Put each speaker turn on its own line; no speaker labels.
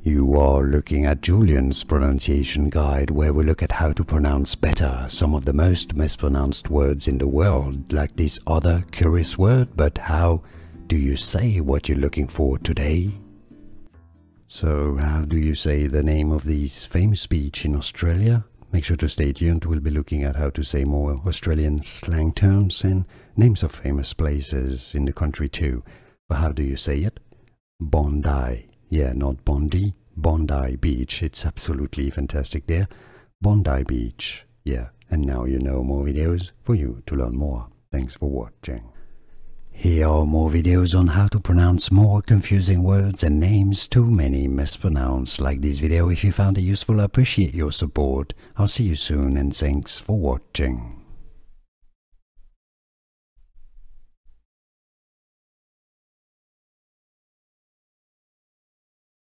You are looking at Julian's pronunciation guide, where we look at how to pronounce better some of the most mispronounced words in the world, like this other curious word. But how do you say what you're looking for today? So how do you say the name of this famous beach in Australia? Make sure to stay tuned. We'll be looking at how to say more Australian slang terms and names of famous places in the country too. But how do you say it? Bondi. Yeah, not Bondi. Bondi Beach. It's absolutely fantastic there. Bondi Beach. Yeah, and now you know more videos for you to learn more. Thanks for watching. Here are more videos on how to pronounce more confusing words and names too many mispronounced. Like this video if you found it useful. I appreciate your support. I'll see you soon and thanks for watching.